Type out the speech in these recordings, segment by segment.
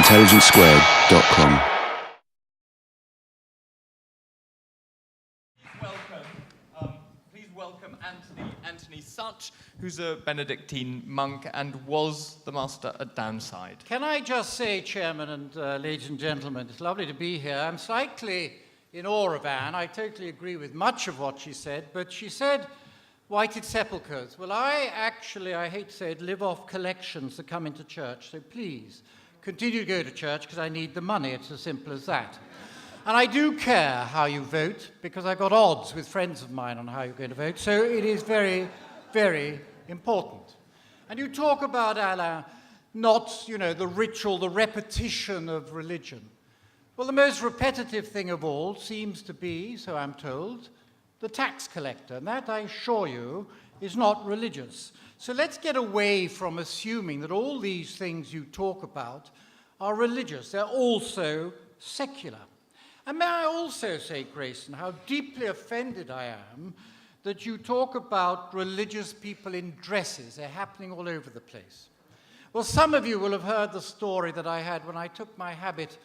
IQ2.com. Please welcome Antony Sutch, who's a Benedictine monk and was the master at Downside. Can I just say, Chairman and ladies and gentlemen, it's lovely to be here. I'm slightly in awe of Anne. I totally agree with much of what she said, but she said whited sepulchres. Well, I hate to say it, live off collections that come into church, so please continue to go to church because I need the money. It's as simple as that. And I do care how you vote because I got odds with friends of mine on how you're going to vote, so it is very, very important. And you talk about, Alain, not, the ritual, the repetition of religion. Well, the most repetitive thing of all seems to be, so I'm told, the tax collector. And that, I assure you, is not religious. So let's get away from assuming that all these things you talk about are religious. They're also secular. And may I also say, Grayson, how deeply offended I am that you talk about religious people in dresses. They're happening all over the place. Well, some of you will have heard the story that I had when I took my habit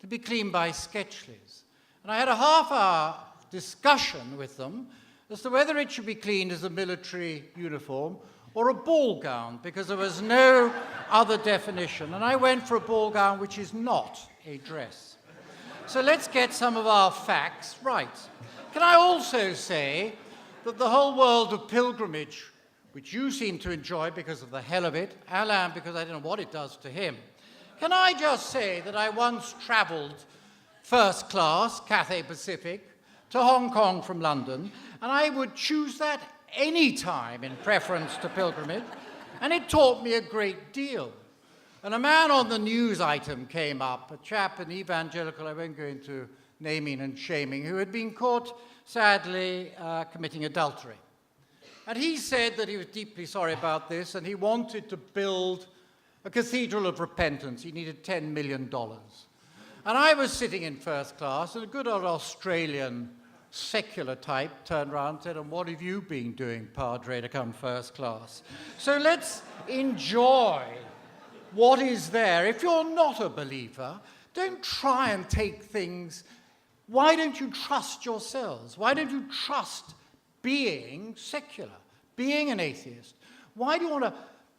to be cleaned by Sketchlys. And I had a half-hour discussion with them as to whether it should be cleaned as a military uniform or a ball gown, because there was no other definition. And I went for a ball gown, which is not a dress. So let's get some of our facts right. Can I also say that the whole world of pilgrimage, which you seem to enjoy because of the hell of it, Alain because I don't know what it does to him, can I just say that I once travelled first class, Cathay Pacific, to Hong Kong from London, and I would choose that any time in preference to pilgrimage, and it taught me a great deal. And a man on the news item came up, a chap, an evangelical, I won't go into naming and shaming, who had been caught, sadly, committing adultery. And he said that he was deeply sorry about this, and he wanted to build a cathedral of repentance. He needed $10 million. And I was sitting in first class, and a good old Australian secular type turned around and said, "And what have you been doing, Padre, to come first class?" So let's enjoy what is there. If you're not a believer, don't try and take things. Why don't you trust yourselves? Why don't you trust being secular, being an atheist? Why do you want to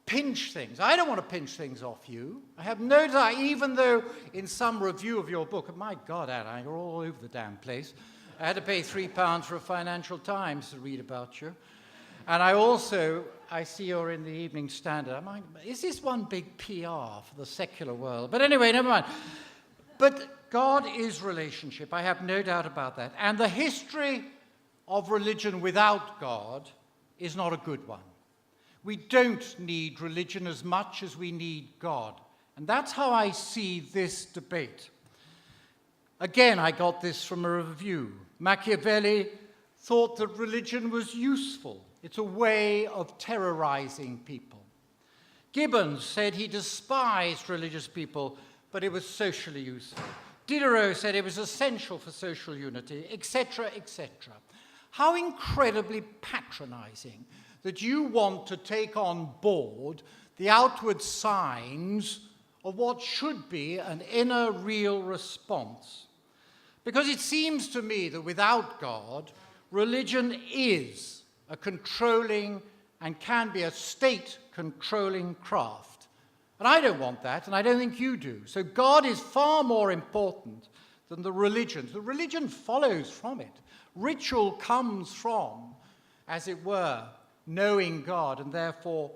pinch things? I don't want to pinch things off you. I have no doubt, even though in some review of your book, and my God, Anna, you're all over the damn place. I had to pay £3 for a Financial Times to read about you. And I see you're in the Evening Standard. Is this one big PR for the secular world? But anyway, never mind. But God is relationship. I have no doubt about that. And the history of religion without God is not a good one. We don't need religion as much as we need God. And that's how I see this debate. Again, I got this from a review. Machiavelli thought that religion was useful. It's a way of terrorizing people. Gibbons said he despised religious people, but it was socially useful. Diderot said it was essential for social unity, etc., etc. How incredibly patronizing that you want to take on board the outward signs of what should be an inner real response. Because it seems to me that without God, religion is a controlling and can be a state-controlling craft. And I don't want that, and I don't think you do. So God is far more important than the religion. The religion follows from it. Ritual comes from, as it were, knowing God and therefore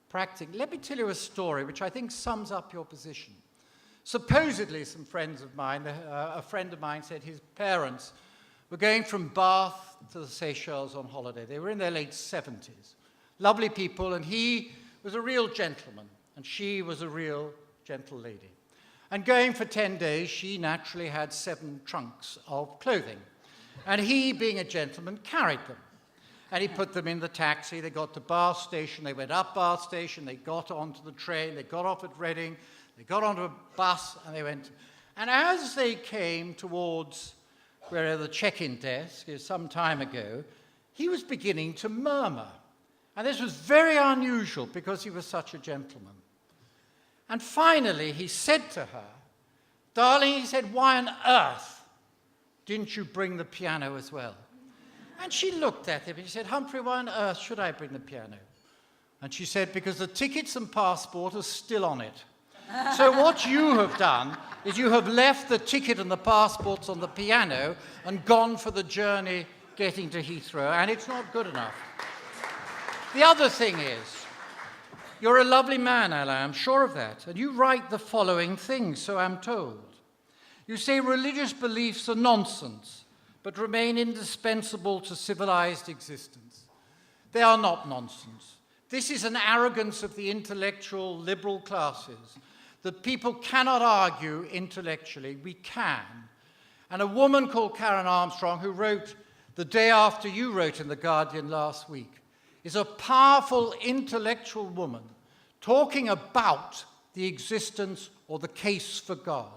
practicing. Let me tell you a story which I think sums up your position. Supposedly, some friends of mine, a friend of mine said his parents were going from Bath to the Seychelles on holiday. They were in their late 70s. Lovely people, and he was a real gentleman, and she was a real gentle lady. And going for 10 days, she naturally had 7 trunks of clothing. And he, being a gentleman, carried them. And he put them in the taxi. They got to Bath Station. They went up Bath Station. They got onto the train. They got off at Reading. They got onto a bus, and they went. And as they came towards where the check-in desk is some time ago, he was beginning to murmur. And this was very unusual because he was such a gentleman. And finally, he said to her, Darling, he said, why on earth didn't you bring the piano as well? And she looked at him and she said, Humphrey, why on earth should I bring the piano? And she said, because the tickets and passport are still on it. So what you have done is you have left the ticket and the passports on the piano and gone for the journey getting to Heathrow, and it's not good enough. The other thing is, you're a lovely man, Alain, I'm sure of that, and you write the following things, so I'm told. You say religious beliefs are nonsense, but remain indispensable to civilized existence. They are not nonsense. This is an arrogance of the intellectual liberal classes, that people cannot argue intellectually. We can. And a woman called Karen Armstrong, who wrote the day after you wrote in The Guardian last week, is a powerful intellectual woman talking about the existence or the case for God.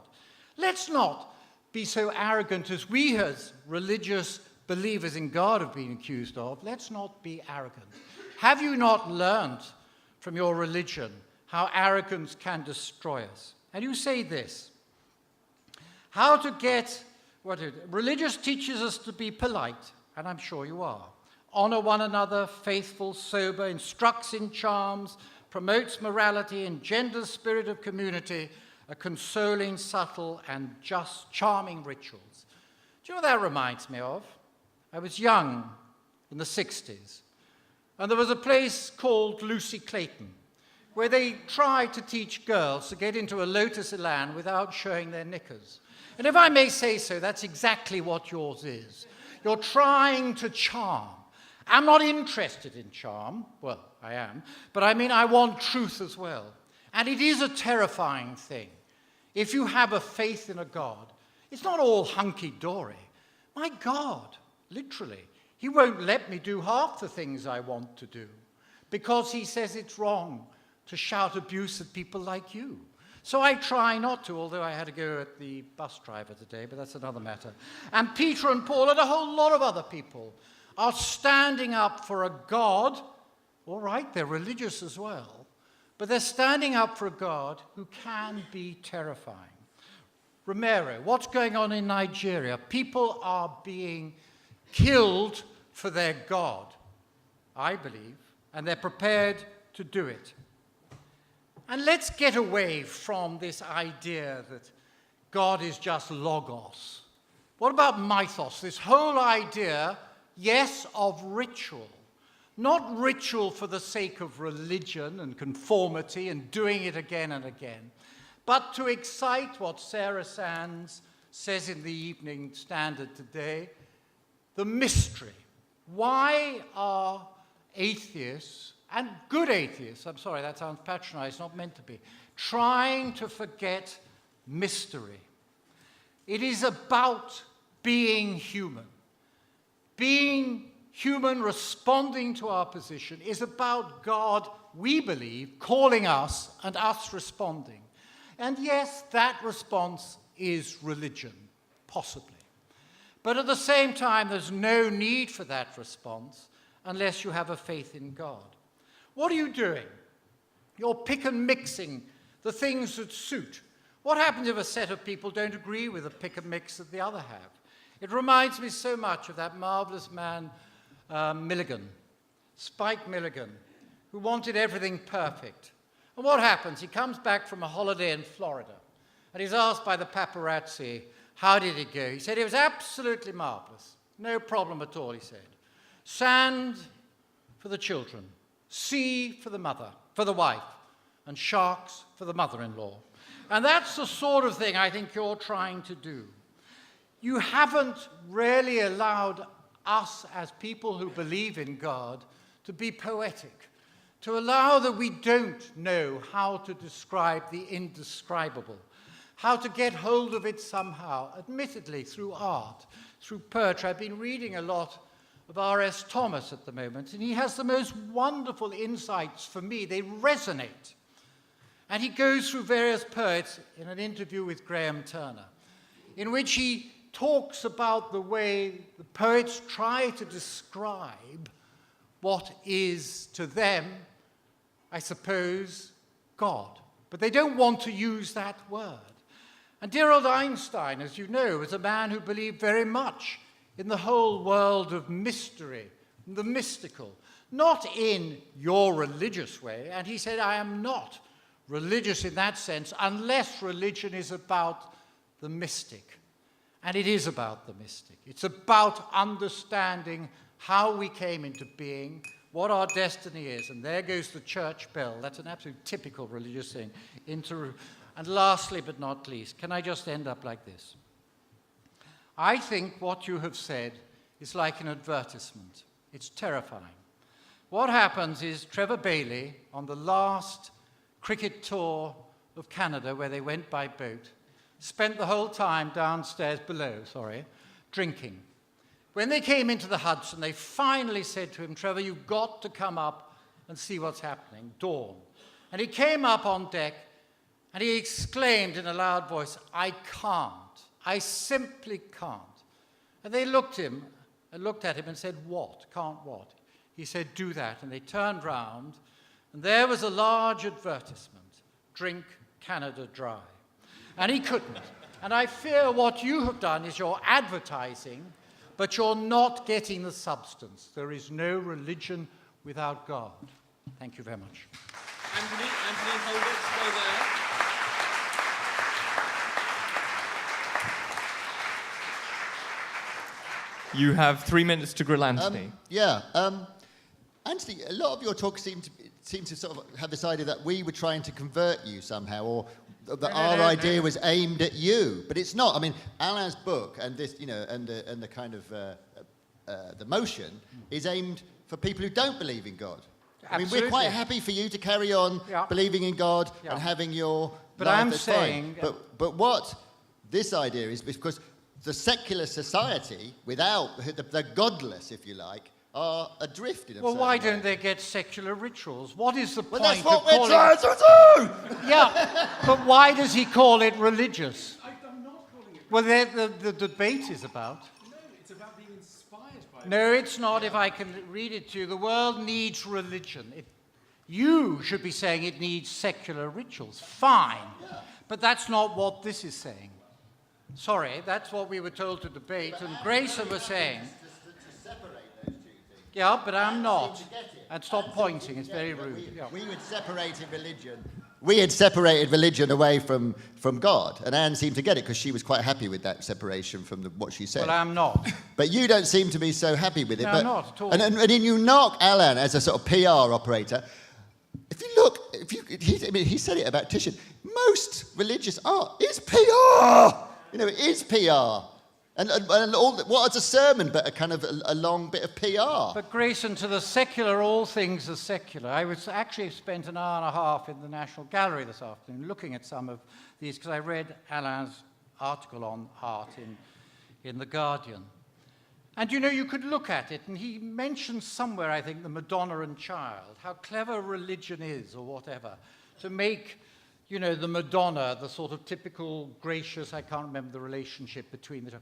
Let's not be so arrogant as we as religious believers in God have been accused of. Let's not be arrogant. Have you not learned from your religion how arrogance can destroy us? And you say this, religious teaches us to be polite, and I'm sure you are. Honor one another, faithful, sober, instructs in charms, promotes morality, engenders spirit of community, a consoling, subtle, and just charming rituals. Do you know what that reminds me of? I was young in the 60s, and there was a place called Lucy Clayton, where they tried to teach girls to get into a lotus elan without showing their knickers. And if I may say so, that's exactly what yours is. You're trying to charm. I'm not interested in charm. Well, I am. But I mean, I want truth as well. And it is a terrifying thing. If you have a faith in a God, it's not all hunky-dory. My God, literally, he won't let me do half the things I want to do because he says it's wrong to shout abuse at people like you. So I try not to, although I had to go at the bus driver today, but that's another matter. And Peter and Paul and a whole lot of other people are standing up for a God. All right, they're religious as well, but they're standing up for a God who can be terrifying. Romero, what's going on in Nigeria? People are being killed for their God, I believe, and they're prepared to do it. And let's get away from this idea that God is just logos. What about mythos? This whole idea, yes, of ritual. Not ritual for the sake of religion and conformity and doing it again and again, but to excite what Sarah Sands says in the Evening Standard today, the mystery. Why are atheists, and good atheists, I'm sorry, that sounds patronized, not meant to be, trying to forget mystery? It is about being human. Being human, responding to our position, is about God, we believe, calling us and us responding. And yes, that response is religion, possibly. But at the same time, there's no need for that response unless you have a faith in God. What are you doing? You're pick and mixing the things that suit. What happens if a set of people don't agree with the pick and mix that the other have? It reminds me so much of that marvelous man, Milligan, Spike Milligan, who wanted everything perfect. And what happens? He comes back from a holiday in Florida, and he's asked by the paparazzi, how did it go? He said, it was absolutely marvelous. No problem at all, he said. Sand for the children, sea for the mother, for the wife, and sharks for the mother-in-law. And that's the sort of thing I think you're trying to do. You haven't really allowed us as people who believe in God to be poetic, to allow that we don't know how to describe the indescribable, how to get hold of it somehow, admittedly through art, through poetry. I've been reading a lot of R.S. Thomas at the moment, and he has the most wonderful insights for me. They resonate. And he goes through various poets in an interview with Graham Turner, in which he talks about the way the poets try to describe what is to them, I suppose, God. But they don't want to use that word. And dear old Einstein, as you know, was a man who believed very much in the whole world of mystery, the mystical, not in your religious way. And he said, I am not religious in that sense unless religion is about the mystic. And it is about the mystic. It's about understanding how we came into being, what our destiny is. And there goes the church bell. That's an absolute typical religious thing. And lastly, but not least, can I just end up like this? I think what you have said is like an advertisement. It's terrifying. What happens is Trevor Bailey, on the last cricket tour of Canada, where they went by boat, spent the whole time downstairs below, drinking. When they came into the Hudson, they finally said to him, Trevor, you've got to come up and see what's happening, dawn. And he came up on deck, and he exclaimed in a loud voice, I can't. I simply can't. And they looked at him and said, what? Can't what? He said, do that. And they turned round, and there was a large advertisement, drink Canada dry. And he couldn't. And I fear what you have done is you're advertising, but you're not getting the substance. There is no religion without God. Thank you very much. Antony, hold it, stay there. You have 3 minutes to grill Antony. Antony, a lot of your talk seemed to sort of have this idea that we were trying to convert you somehow, or that our idea was aimed at you, but it's not. I mean, Alain's book and this, and the kind of the motion is aimed for people who don't believe in God. Absolutely. I mean, we're quite happy for you to carry on believing in God and having your. But life, I'm that's saying, fine. But what this idea is because the secular society, without the godless, if you like, are adrift in a well, why certain way. don't they get secular rituals? What is the point Well, that's of what we're calling trying to do! Yeah, but why does he call it religious? I'm not calling it. Well, the debate is about. No, it's about being inspired by. No, it's not. If I can read it to you, the world needs religion. You should be saying it needs secular rituals. Fine. Yeah. But that's not what this is saying. Sorry, that's what we were told to debate, and Grayson was saying. To separate those two things. Yeah, but I'm not. And stop pointing, it's very rude. We had separated religion. We had separated religion away from God, and Anne seemed to get it because she was quite happy with that separation from what she said. Well, I'm not. But you don't seem to be so happy with it. No, but, I'm not at all. And then you knock Alain as a sort of PR operator. If you look, he said it about Titian. Most religious art is PR. It is PR. And what is a sermon but a kind of a long bit of PR? But Grayson, to the secular, all things are secular. I was actually spent an hour and a half in the National Gallery this afternoon looking at some of these because I read Alain's article on art in The Guardian. And you could look at it, and he mentions somewhere, I think, the Madonna and Child, how clever religion is, or whatever, to make, the Madonna, the sort of typical gracious, I can't remember the relationship between the two.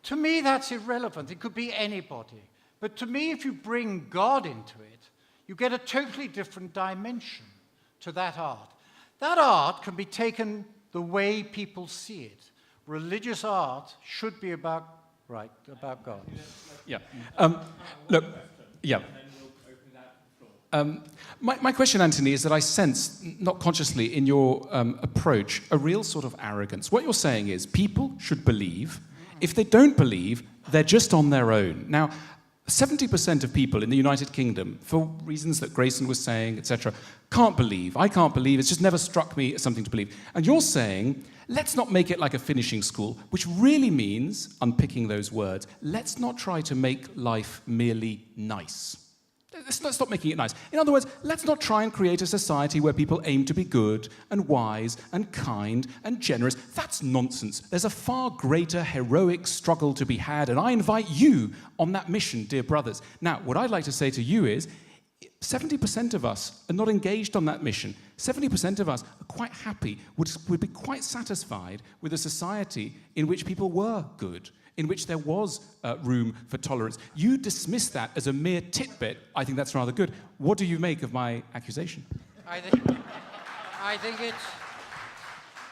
To me, that's irrelevant. It could be anybody. But to me, if you bring God into it, you get a totally different dimension to that art. That art can be taken the way people see it. Religious art should be about God. Yeah. Look. Yeah. My question, Antony, is that I sense, not consciously in your approach, a real sort of arrogance. What you're saying is people should believe. If they don't believe, they're just on their own. Now, 70% of people in the United Kingdom, for reasons that Grayson was saying, etc., can't believe. I can't believe. It's just never struck me as something to believe. And you're saying, let's not make it like a finishing school, which really means, unpicking those words, let's not try to make life merely nice. Let's stop making it nice. In other words, let's not try and create a society where people aim to be good and wise and kind and generous. That's nonsense. There's a far greater heroic struggle to be had, and I invite you on that mission, dear brothers. Now, what I'd like to say to you is 70% of us are not engaged on that mission. 70% of us are quite happy, would be quite satisfied with a society in which people were good, in which there was room for tolerance. You dismiss that as a mere titbit. I think that's rather good. What do you make of my accusation? I think it's...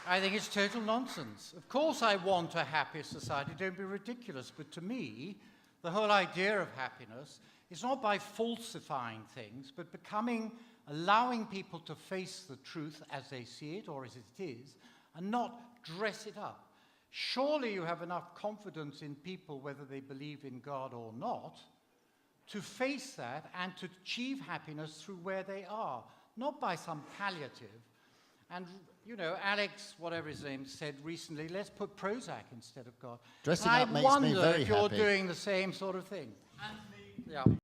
I think it's total nonsense. Of course I want a happy society, don't be ridiculous, but to me, the whole idea of happiness is not by falsifying things, but allowing people to face the truth as they see it, or as it is, and not dress it up. Surely you have enough confidence in people, whether they believe in God or not, to face that and to achieve happiness through where they are, not by some palliative. And, you know, Alex, whatever his name, said recently, let's put Prozac instead of God. Dressing And up I makes me wonder very if you're happy. doing the same sort of thing. Anthony, Yeah.